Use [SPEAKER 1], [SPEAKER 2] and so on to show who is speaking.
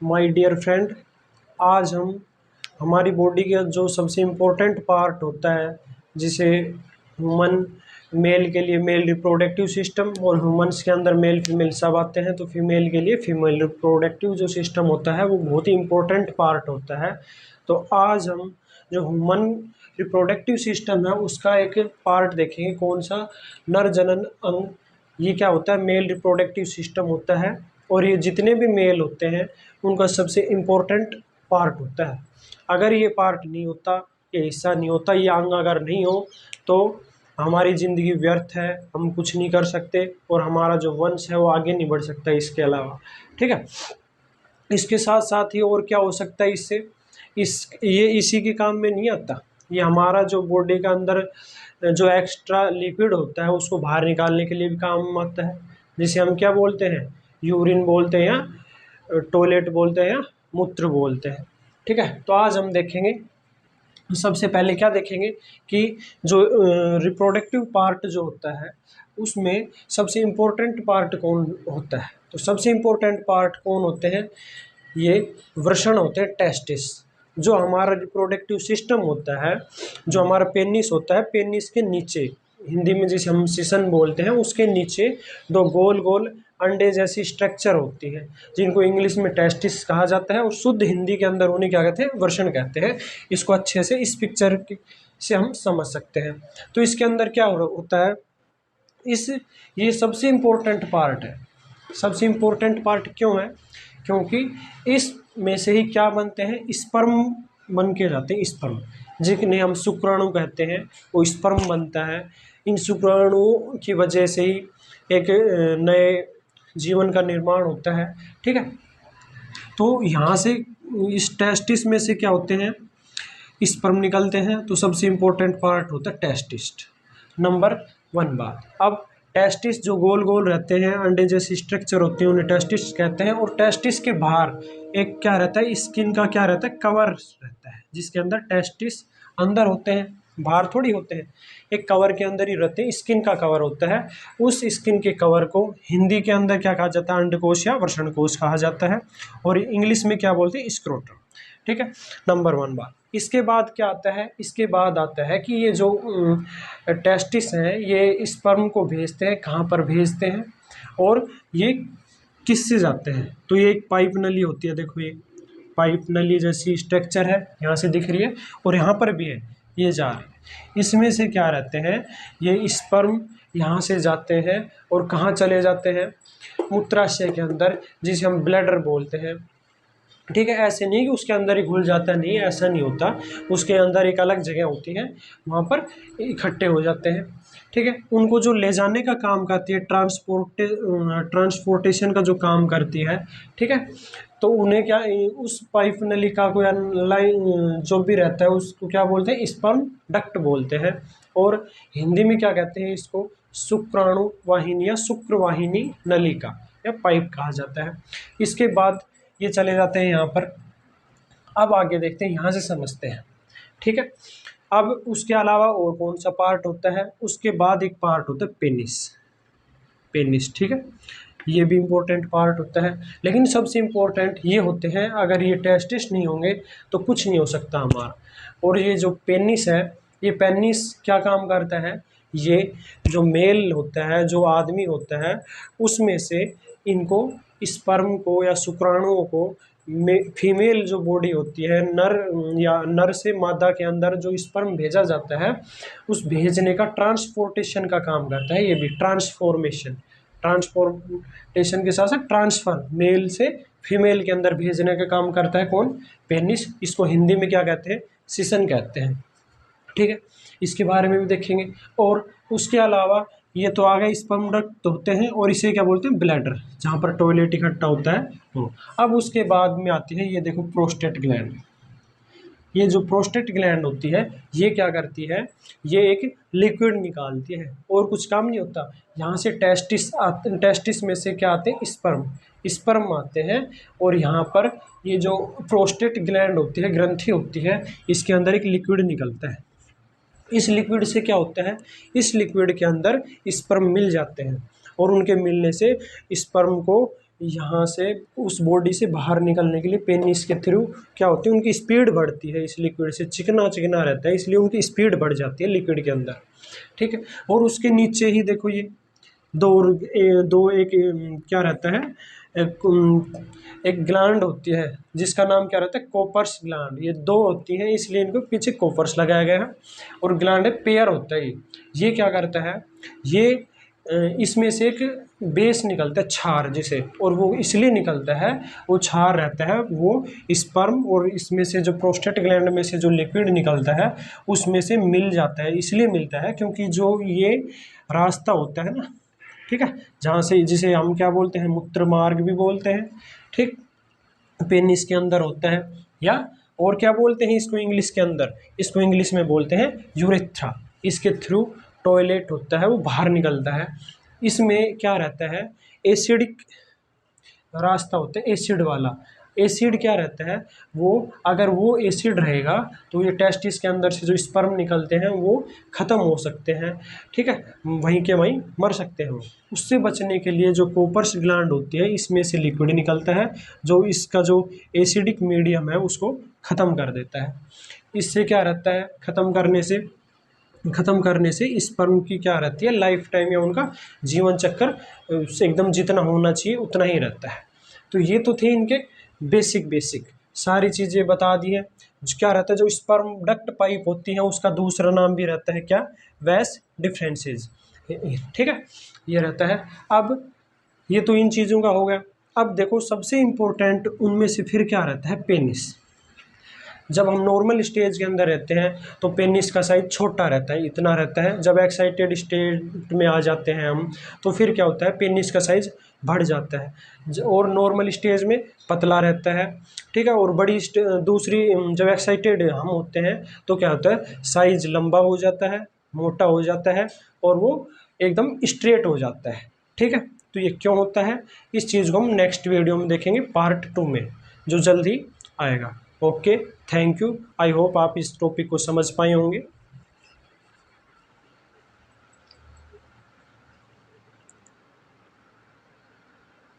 [SPEAKER 1] My dear friend, आज हम हमारी बॉडी का जो सबसे इम्पोर्टेंट पार्ट होता है, जिसे ह्यूमन मेल के लिए मेल रिप्रोडक्टिव सिस्टम और ह्यूमंस के अंदर मेल फीमेल सब आते हैं, तो फीमेल के लिए फीमेल रिप्रोडक्टिव जो सिस्टम होता है वो बहुत ही इम्पोर्टेंट पार्ट होता है। तो आज हम जो ह्यूमन रिप्रोडक्टिव सिस्टम है उसका एक पार्ट देखेंगे, कौन सा, नर जनन अंग। ये क्या होता है, मेल रिप्रोडक्टिव सिस्टम होता है और ये जितने भी मेल होते हैं उनका सबसे इम्पोर्टेंट पार्ट होता है। अगर ये पार्ट नहीं होता, ये हिस्सा नहीं होता, ये अंग अगर नहीं हो तो हमारी ज़िंदगी व्यर्थ है, हम कुछ नहीं कर सकते और हमारा जो वंश है वो आगे नहीं बढ़ सकता इसके अलावा। ठीक है, इसके साथ साथ ही और क्या हो सकता है इससे, ये इसी के काम में नहीं आता, ये हमारा जो बॉडी का अंदर जो एक्स्ट्रा लिक्विड होता है उसको बाहर निकालने के लिए भी काम आता है, जिसे हम क्या बोलते हैं, यूरिन बोलते हैं या टॉयलेट बोलते हैं या मूत्र बोलते हैं। ठीक है, तो आज हम देखेंगे, सबसे पहले क्या देखेंगे कि जो रिप्रोडक्टिव पार्ट जो होता है उसमें सबसे इम्पोर्टेंट पार्ट कौन होता है। तो सबसे इम्पोर्टेंट पार्ट कौन होते हैं, ये वृषण होते हैं, टेस्टिस। जो हमारा रिप्रोडक्टिव सिस्टम होता है, जो हमारा पेनिस होता है, पेनिस के नीचे, हिंदी में जिसे हम सिसन बोलते हैं, उसके नीचे दो गोल गोल अंडे जैसी स्ट्रक्चर होती है जिनको इंग्लिश में टेस्टिस कहा जाता है और शुद्ध हिंदी के अंदर उन्हें क्या कहते हैं, वृषण कहते हैं। इसको अच्छे से इस पिक्चर से हम समझ सकते हैं। तो इसके अंदर क्या होता है, ये सबसे इम्पोर्टेंट पार्ट है। सबसे इम्पोर्टेंट पार्ट क्यों है, क्योंकि इस में से ही क्या बनते हैं, स्पर्म बन के जाते हैं। स्पर्म जिन्हें हम शुक्राणु कहते हैं, वो स्पर्म बनता है। इन शुक्राणुओं की वजह से ही एक नए जीवन का निर्माण होता है। ठीक है, तो यहाँ से इस टेस्टिस में से क्या होते हैं, स्पर्म निकलते हैं। तो सबसे इम्पोर्टेंट पार्ट होता है टेस्टिस, नंबर 1 बात। अब टेस्टिस जो गोल गोल रहते हैं, अंडे जैसी स्ट्रक्चर होते हैं, उन्हें टेस्टिस कहते हैं। और टेस्टिस के बाहर एक क्या रहता है, स्किन का क्या रहता है, कवर रहता है, जिसके अंदर टेस्टिस अंदर होते हैं, बाहर थोड़ी होते हैं, एक कवर के अंदर ही रहते हैं, स्किन का कवर होता है। उस स्किन के कवर को हिंदी के अंदर क्या कहा जाता है, अंडकोश या वृषणकोश कहा जाता है, और इंग्लिश में क्या बोलते हैं, स्क्रोटम। ठीक है, नंबर 1 बात। इसके बाद क्या आता है, इसके बाद आता है कि ये जो टेस्टिस हैं ये स्पर्म को भेजते हैं, कहाँ पर भेजते हैं और ये किससे जाते हैं। तो ये एक पाइप नली होती है, देखो ये पाइप नली जैसी स्ट्रक्चर है, यहाँ से दिख रही है और यहाँ पर भी है, ये जा रही है। इसमें से क्या रहते हैं, ये स्पर्म यहाँ से जाते हैं और कहाँ चले जाते हैं, मूत्राशय के अंदर, जिसे हम ब्लैडर बोलते हैं। ठीक है, ऐसे नहीं कि उसके अंदर ही घुल जाता, नहीं, ऐसा नहीं होता। उसके अंदर एक अलग जगह होती है, वहाँ पर इकट्ठे हो जाते हैं। ठीक है, उनको जो ले जाने का काम करती है, ट्रांसपोर्टेशन का जो काम करती है। ठीक है, तो उन्हें क्या, उस पाइप नलिका को या लाइन जो भी रहता है उसको क्या बोलते हैं, स्पर्म डक्ट बोलते हैं। और हिंदी में क्या कहते हैं इसको, शुक्राणु वाहिनी या शुक्रवाहिनी नलिका या पाइप कहा जाता है। इसके बाद ये चले जाते हैं यहाँ पर। अब आगे देखते हैं, यहाँ से समझते हैं। ठीक है, अब उसके अलावा और कौन सा पार्ट होता है, उसके बाद एक पार्ट होता है पेनिस। पेनिस, ठीक है, ये भी इम्पोर्टेंट पार्ट होता है, लेकिन सबसे इम्पोर्टेंट ये होते हैं। अगर ये टेस्टिस नहीं होंगे तो कुछ नहीं हो सकता हमारा। और ये जो पेनिस है, ये पेनिस क्या काम करता है, ये जो मेल होता है, जो आदमी होता है, उसमें से इनको स्पर्म को या शुक्राणुओं को फीमेल जो बॉडी होती है, नर या नर से मादा के अंदर जो स्पर्म भेजा जाता है, उस भेजने का ट्रांसपोर्टेशन का काम करता है। ये भी ट्रांसपोर्टेशन के साथ साथ ट्रांसफर, मेल से फीमेल के अंदर भेजने का काम करता है कौन, पेनिस। इसको हिंदी में क्या कहते हैं, सिसन कहते हैं। ठीक है, इसके बारे में भी देखेंगे। और उसके अलावा ये तो आ गए स्पर्म डक्ट होते हैं, और इसे क्या बोलते हैं, ब्लैडर, जहाँ पर टॉयलेट इकट्ठा होता है वो। अब उसके बाद में आती है, ये देखो प्रोस्टेट ग्लैंड। ये जो प्रोस्टेट ग्लैंड होती है, ये क्या करती है, ये एक लिक्विड निकालती है और कुछ काम नहीं होता। यहाँ से टेस्टिस में से क्या आते हैं, स्पर्म आते हैं, और यहाँ पर ये जो प्रोस्टेट ग्लैंड होती है, ग्रंथि होती है, इसके अंदर एक लिक्विड निकलता है। इस लिक्विड से क्या होता है, इस लिक्विड के अंदर स्पर्म मिल जाते हैं, और उनके मिलने से स्पर्म को यहाँ से उस बॉडी से बाहर निकलने के लिए पेनिस के थ्रू क्या होती है, उनकी स्पीड बढ़ती है। इस लिक्विड से चिकना चिकना रहता है, इसलिए उनकी स्पीड बढ़ जाती है लिक्विड के अंदर, ठीक है। और उसके नीचे ही देखो ये दो एक क्या रहता है, एक ग्लैंड होती है जिसका नाम क्या रहता है, कोपर्स ग्लैंड। ये दो होती हैं, इसलिए इनको पीछे कोपर्स लगाया गया है। और ग्लैंड है, पेयर होता है ये क्या करता है, ये इसमें से एक बेस निकलता है, क्षार जिसे, और वो इसलिए निकलता है, वो क्षार रहता है वो स्पर्म और इसमें से जो प्रोस्टेट ग्लैंड में से जो लिक्विड निकलता है उसमें से मिल जाता है। इसलिए मिलता है क्योंकि जो ये रास्ता होता है ना, ठीक है, जहाँ से, जिसे हम क्या बोलते हैं, मूत्र मार्ग भी बोलते हैं, ठीक, पेनिस के अंदर होता है। या और क्या बोलते हैं इसको इंग्लिश के अंदर, इसको इंग्लिश में बोलते हैं यूरेथ्रा। इसके थ्रू टॉयलेट होता है, वो बाहर निकलता है। इसमें क्या रहता है, एसिडिक रास्ता होता है, एसिड वाला। एसिड क्या रहता है, वो अगर वो एसिड रहेगा तो ये टेस्टिस के अंदर से जो स्पर्म निकलते हैं वो ख़त्म हो सकते हैं, ठीक है, वहीं के वहीं मर सकते हैं। उससे बचने के लिए जो कोपर्स ग्लैंड होती है, इसमें से लिक्विड निकलता है जो इसका जो एसिडिक मीडियम है उसको ख़त्म कर देता है। इससे क्या रहता है, ख़त्म करने से स्पर्म की क्या रहती है, लाइफ टाइम या उनका जीवन चक्र एकदम जितना होना चाहिए उतना ही रहता है। तो ये तो थे इनके बेसिक सारी चीज़ें बता दी है। क्या रहता है, जो स्पर्म डक्ट पाइप होती है उसका दूसरा नाम भी रहता है क्या, वैस डिफरेंसेस, ठीक है, ये रहता है। अब ये तो इन चीज़ों का हो गया। अब देखो सबसे इम्पोर्टेंट उनमें से फिर क्या रहता है, पेनिस। जब हम नॉर्मल स्टेज के अंदर रहते हैं तो पेनिस का साइज छोटा रहता है, इतना रहता है। जब एक्साइटेड स्टेट में आ जाते हैं हम तो फिर क्या होता है, पेनिस का साइज बढ़ जाता है और नॉर्मल स्टेज में पतला रहता है, ठीक है। और दूसरी जब एक्साइटेड हम होते हैं तो क्या होता है, साइज लंबा हो जाता है, मोटा हो जाता है और वो एकदम स्ट्रेट हो जाता है, ठीक है। तो ये क्यों होता है, इस चीज़ को हम नेक्स्ट वीडियो में देखेंगे, पार्ट 2 में, जो जल्द ही आएगा। Okay, thank you. I hope आप इस टॉपिक को समझ पाए होंगे।